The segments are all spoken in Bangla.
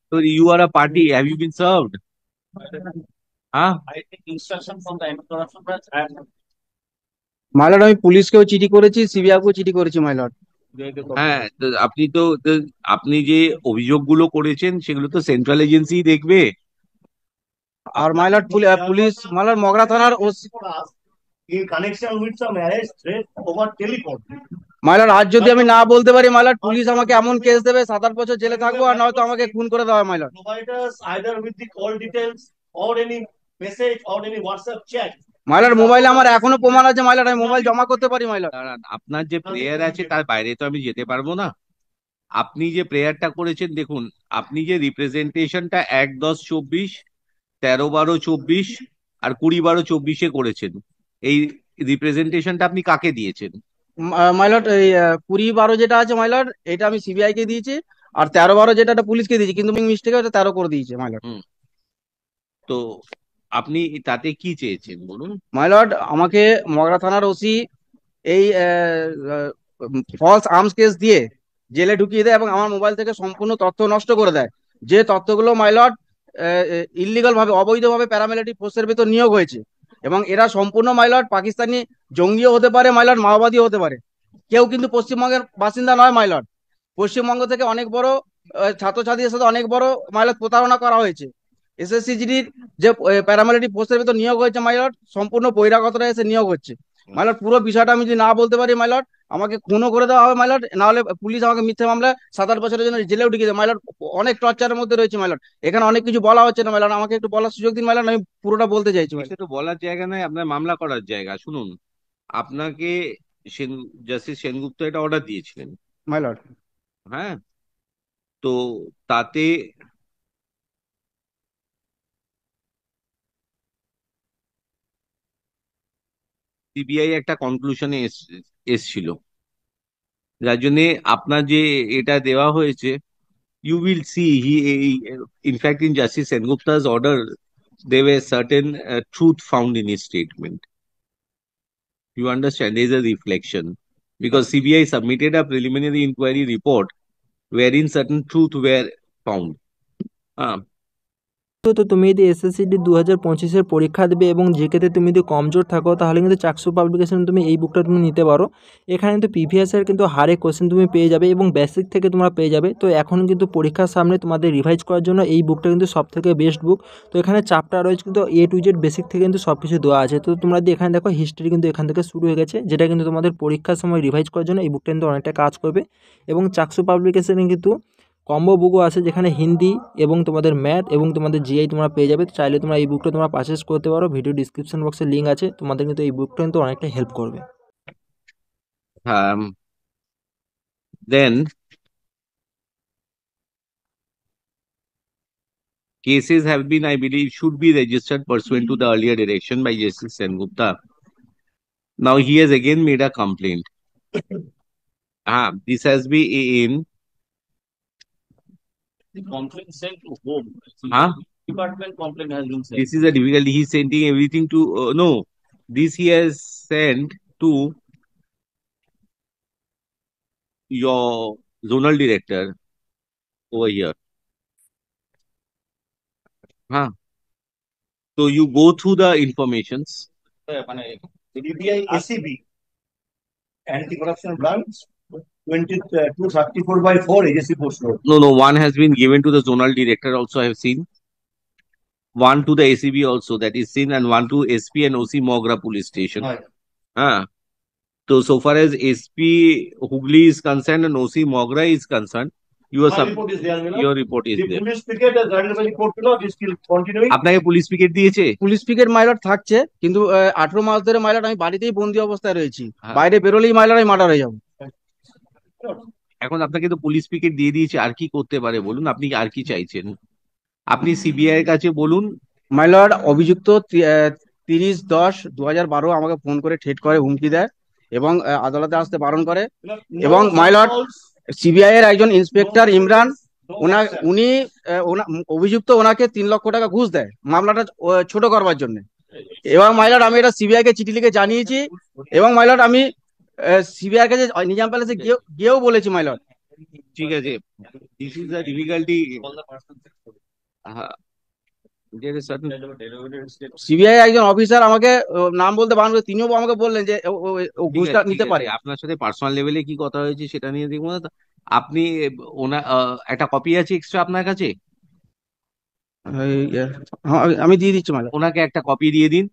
So you are a party. Have you been served? Huh? My lord আমি পুলিশকেও চিঠি করেছি, সিবিআইকেও চিঠি করেছি মাইলট। হ্যাঁ, তো আপনি যে অভিযোগগুলো করেছেন সেগুলো তো সেন্ট্রাল এজেন্সি দেখবে। আর আপনার মাইলট পুলিশ মাইলট মগরা থানার OC. in connection with some arrest threat over telephone. My lord আজ যদি আমি না বলতে পারি মাইলট, পুলিশ আমাকে এমন কেস দেবে 7-8 বছর জেলে থাকবো, আর নয়তো আমাকে খুন করে দেওয়া হয় my lord. Provide us either with the call details or any message or any WhatsApp chat. My lord মোবাইলে আমার এখনো প্রমাণ আছে মাইলট, আমি মোবাইল জমা করতে পারি মাইলট। দাঁড়ান, আপনার যে প্রেয়ার আছে তার বাইরে তো আমি যেতে পারবো না। আপনি যে প্রেয়ারটা করেছেন দেখুন, আপনি যে রিপ্রেজেন্টেশনটা 1-10-24, 13-12-24 আর 20-12-24 করেছেন, এই রিপ্রেজেন্টেশনটা আপনি কাকে দিয়েছেন? মাইলট এই 20-12 যেটা আছে মাইলট, এটা আমি সিবিআই কে দিয়েছি। আর 13-12 যেটা এটা পুলিশকে দিয়েছি, কিন্তু মিস্টেকে ওটা 13 করে দিয়েছে মাইলট। হুম। তো আপনি তাতে কি চেয়েছেন বলুন? মাইলট আমাকে মগরা থানার ওসি এই ফলস আর্মস কেস দিয়ে জেলে ঢুকিয়ে দেয় এবং আমার মোবাইল থেকে সম্পূর্ণ তথ্য নষ্ট করে দেয়। যে তথ্যগুলো মাইলট ইলিগাল ভাবে, অবৈধভাবে প্যারামিলিটারি ফোর্সের ভেতর নিয়োগ হয়েছে, এবং এরা সম্পূর্ণ মাইলট পাকিস্তানি জঙ্গিও হতে পারে মাইলট, মাওবাদীও হতে পারে। কেউ কিন্তু পশ্চিমবঙ্গের বাসিন্দা নয় মাইলট। পশ্চিমবঙ্গ থেকে অনেক বড় ছাত্রছাত্রীদের সাথে অনেক বড় মাইলট প্রতারণা করা হয়েছে। এসএসসিজিডির যে প্যারামিলিটারি ফোর্সের ভেতর নিয়োগ হয়েছে মাইলট, সম্পূর্ণ বহিরাগতরা এসে নিয়োগ হচ্ছে মাইলট। পুরো বিষয়টা আমি যদি না বলতে পারি মাইলট, আমাকে খুনও করে দেওয়া হবে মাইলট, না হলে পুলিশ আমাকে মিথ্যে মামলায় 7-8 বছরের জন্য জেলেও ঢুকিয়ে দেয় মাইলট। অনেক টর্চারের মধ্যে রয়েছে মাইলট। এখানে অনেক কিছু বলা হচ্ছে না মাইলট, আমাকে একটু বলার সুযোগ দিন মাইলট, আমি পুরোটা বলতে চাইছি এটা মাইলট। তো বলার জায়গা নয়, আপনার মামলা করার জায়গা। শুনুন, আপনাকে সেন জাস্টিস সেনগুপ্ত এটা অর্ডার দিয়েছিলেন। মাইলট হ্যাঁ, তো তাতে সিবিআই একটা কনক্লুশনে এসছিল, যার জন্য আপনার যে এটা দেওয়া হয়েছে, you will see in fact in Justice Sengupta's order there were certain truth found in his statement. You understand? There is a reflection because CBI submitted a preliminary inquiry report wherein certain truth were found. Uh, তো তুমি যদি এসএসসিডি 2025-এর পরীক্ষা দেবে এবং জিকেতে তুমি যদি কমজোর থাকো, তাহলে কিন্তু চাকসু পাবলিকেশন তুমি এই বুকটা তুমি নিতে পারো। এখানে কিন্তু প্রিভিয়াসের কিন্তু হারে কোশ্চেন তুমি পেয়ে যাবে এবং বেসিক থেকে তোমরা পেয়ে যাবে। তো এখন কিন্তু পরীক্ষার সামনে তোমাদের রিভাইজ করার জন্য এই বুকটা কিন্তু সব থেকে বেস্ট বুক। তো এখানে চ্যাপ্টার রয়েছে কিন্তু A to Z বেসিক থেকে কিন্তু সব কিছু দেওয়া আছে। তো তোমরা যদি এখানে দেখো হিস্ট্রি কিন্তু এখান থেকে শুরু হয়ে গেছে, যেটা কিন্তু তোমাদের পরীক্ষার সময় রিভাইজ করার জন্য এই বুকটা কিন্তু অনেকটা কাজ করবে। এবং চাকসু পাবলিকেশনে কিন্তু কম্বো বুকও আছে, যেখানে হিন্দি এবং তোমাদের ম্যাথ এবং তোমাদের জিআই তোমরা পেয়ে যাবে। চাইলে তোমরা এই বুকটা তোমরা পারচেস করতে পারো, ভিডিও ডিসক্রিপশন বক্সে লিঙ্ক আছে। তোমাদের কিন্তু এই বুকটা কিন্তু অনেকটা হেল্প করবে। then cases have been, I believe, should be registered pursuant to the earlier direction by Justice Sengupta. Now he has again made a complaint. This has been in. The complaint sent to whom? Huh? Department complaint has been sent. This is a difficulty. He's sending everything to no. This he has sent to your zonal director over here. Huh? So you go through the informations. DBI ACB anti-corruption branch 234/4 agency post road. No. One has been given to the zonal director. Also, I have seen one to the ACB also, that is seen, and one to SP and OC Mogra police station. Right. So far as SP Hooghly is concerned and OC Mogra is concerned, My report is there, your report is the there. police picket has granted by the court below is still continuing. আপনাকে পুলিশ পিকেট দিয়েছে? পুলিশ পিকেট মাইলট থাকছে, কিন্তু 18 মাস ধরে মাইলট আমি বাড়িতেই বন্দি অবস্থায় রয়েছি। হ্যাঁ। বাইরে বেরোলেই মাইলট আমি মার্ডার হয়ে যাবো। এখন আপনাকে তো পুলিশ পিকেট দিয়ে দিয়েছে, আর কি করতে পারে বলুন? আপনি আর কি চাইছেন? আপনি সিবিআই এর কাছে বলুন। মাইলট অভিযুক্ত 30-10-2012 আমাকে ফোন করে ঠেট করে, হুমকি দেয় এবং আদালতে আসতে বারণ করে। এবং মাইলট সিবিআই এর একজন ইন্সপেক্টর ইমরান, উনি অভিযুক্ত, ওনাকে 3 লক্ষ টাকা ঘুষ দেয় মামলাটা ছোট করবার জন্য। এবং মাইলট আমি এটা সিবিআই কে চিঠি লিখে জানিয়েছি, এবং মাইলট আমি সিবিআই কাছে নিজাম প্যালেসে গিয়েও বলেছি মাইলট ঠিক আছে, this is the difficulty. CBI একজন অফিসার আমাকে নাম বলতে বারণ করে, তিনিও আমাকে বললেন যে ও ঠিক ঘুষটা আছে, ঠিক নিতে আছে, পারে। আপনার সাথে পার্সোনাল লেভেলে কি কথা হয়েছে সেটা নিয়ে দেখবো না তো। আপনি ওনার একটা কপি আছে এক্সট্রা আপনার কাছে? এই, হ্যাঁ, আমি দিয়ে দিচ্ছি ম্যাডাম। ওনাকে একটা কপি দিয়ে দিন।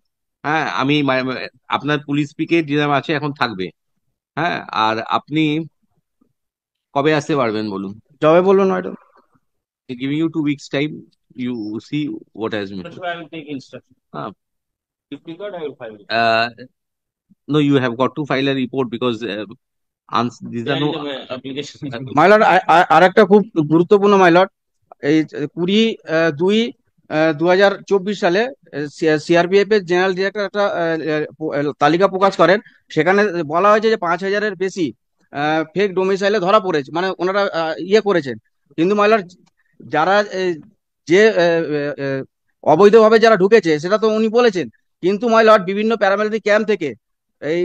হ্যাঁ, আমি আপনার পুলিশ পিকে যেরকম আছে এখন থাকবে। হ্যাঁ, আর আপনি কবে আসতে পারবেন বলুন? জবে বলবেন madam. Giving you 2 weeks time, you see what has mean. That's why I will take instruction. If required, I will file it. No, you have got to file a report because these are Yeah, no. in the application. মাইলট, আর একটা খুব গুরুত্বপূর্ণ মাইলট, এই 20 ২ ২ ২০২৪ সালে সিআরপিএফ এর জেনারেল ডিরেক্টর একটা তালিকা প্রকাশ করেন। সেখানে বলা হয়েছে যে 5,000-এর বেশি ফেক ডোমিসাইলে ধরা পড়েছে, মানে ওনারা ইয়ে করেছেন। কিন্তু মাইলট, যারা যে অবৈধভাবে যারা ঢুকেছে সেটা তো উনি বলেছেন, কিন্তু মাইলট বিভিন্ন প্যারামিলিটারি ক্যাম্প থেকে এই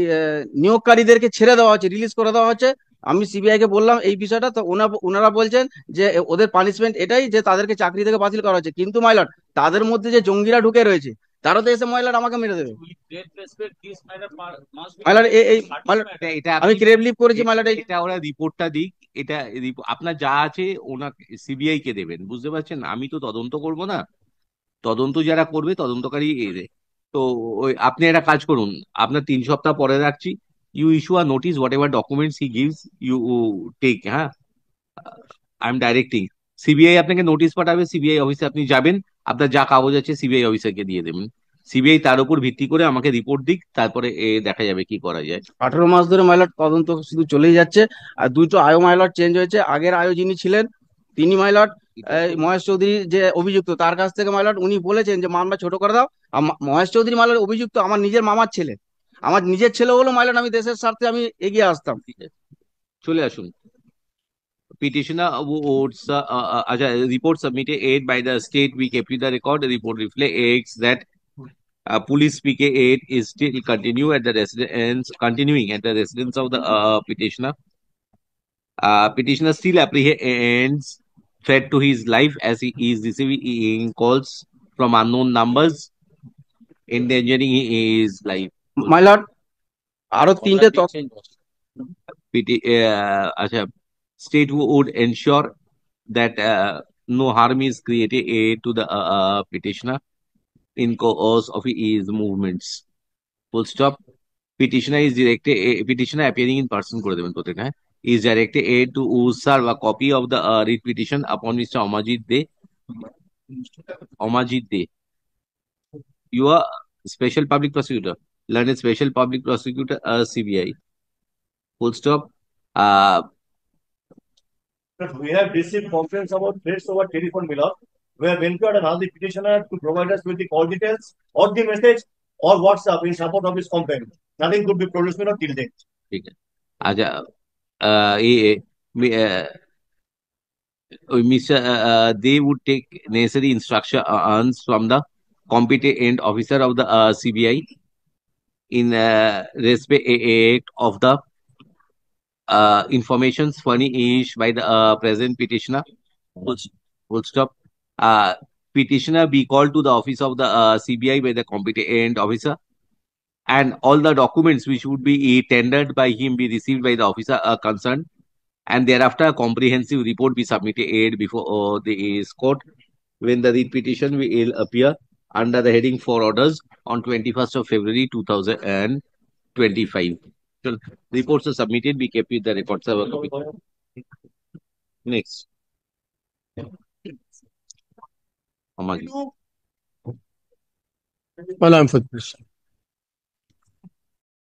নিয়োগকারীদেরকে ছেড়ে দেওয়া হচ্ছে, রিলিজ করে দেওয়া হচ্ছে। আমি সিবিআই কে বললাম এই বিষয়টা, তো ওনারা বলছেন যে ওদের পানিশমেন্ট এটাই যে তাদেরকে চাকরি থেকে বাতিল করা হচ্ছে। কিন্তু মাইলট, তাদের মধ্যে যে জঙ্গিরা ঢুকে রয়েছে, তারা তো এসে মাইলট আমাকে মেরে দেবে। With great respect, this matter must be my lord, এই মাইলট, certified. এটা আমি আপনি ক্রেভ লিভ করেছি মাইলট। এই এটা ওরা রিপোর্টটা দিক। এটা আপনার যা আছে ওনাকে সিবিআই কে দেবেন, বুঝতে পারছেন? আমি তো তদন্ত করব না, তদন্ত যারা করবে তদন্তকারী এদের। তো ওই আপনি একটা কাজ করুন, আপনার 3 সপ্তাহ পরে রাখছি। You issue a notice, whatever documents he gives you take. হ্যাঁ, আই এম ডাইরেক্টিং। সিবিআই আপনাকে নোটিশ পাঠাবে, সিবিআই অফিসে আপনি যাবেন, আপনার যা কাগজ আছে সিবিআই অফিসারকে দিয়ে দেবেন। সিবিআই তার উপর ভিত্তি করে আমাকে রিপোর্ট দিক, তারপরে দেখা যাবে কি করা যায়। 18 মাস ধরে মাইলট তদন্ত শুধু চলেই যাচ্ছে। আর দুটো আয়ো মাইলট চেঞ্জ হয়েছে। আগের আয়ো যিনি ছিলেন তিনি মাইলট, মহেশ চৌধুরী যে অভিযুক্ত, তার কাছ থেকে মাইলট উনি বলেছেন যে মামলা ছোট করে দাও। আর মহেশ চৌধুরী মাইলট অভিযুক্ত আমার নিজের মামার ছেলে। আমার নিজের ছেলে হলো মাইলট, আমি দেশের স্বার্থে আমি এগিয়ে আসতাম। ঠিক আছে, চলে আসুন। Petitioner votes, report submitted by the state. We kept the record. The report reflects that police PK8 is still continuing at the residence of the petitioner. Petitioner still apprehends threat to his life as he is receiving calls from unknown numbers, endangering his life. My lord, আরো তিনটে अच्छा, state would ensure that no harm is created to the petitioner in course of his movements. Full stop. Petitioner appearing in person করে দেবেন প্রত্যেকটা, হ্যাঁ, is directed to serve a copy of the writ petition upon Mr. Omajit De. You are special public prosecutor, learned special public prosecutor, CBI. Full stop. Uh, But we have received complaints about threats over telephone below. We have inquired and asked the petitioner to provide us with the call details or the message or WhatsApp in support of his complaint. Nothing could be produced till date. ठीक है। अच्छा, they would take necessary instructions from the competent officer of the CBI in respect of the informations furnished by the present petitioner. Full stop. Petitioner be called to the office of the CBI by the competent officer, and all the documents which would be tendered by him be received by the officer concerned, and thereafter a comprehensive report be submitted before the court when the writ petition will appear under the heading for orders on 21st of February 2025. So, reports are submitted, be kept with the records of a copy. Next. Amagi. Well, I'm for this.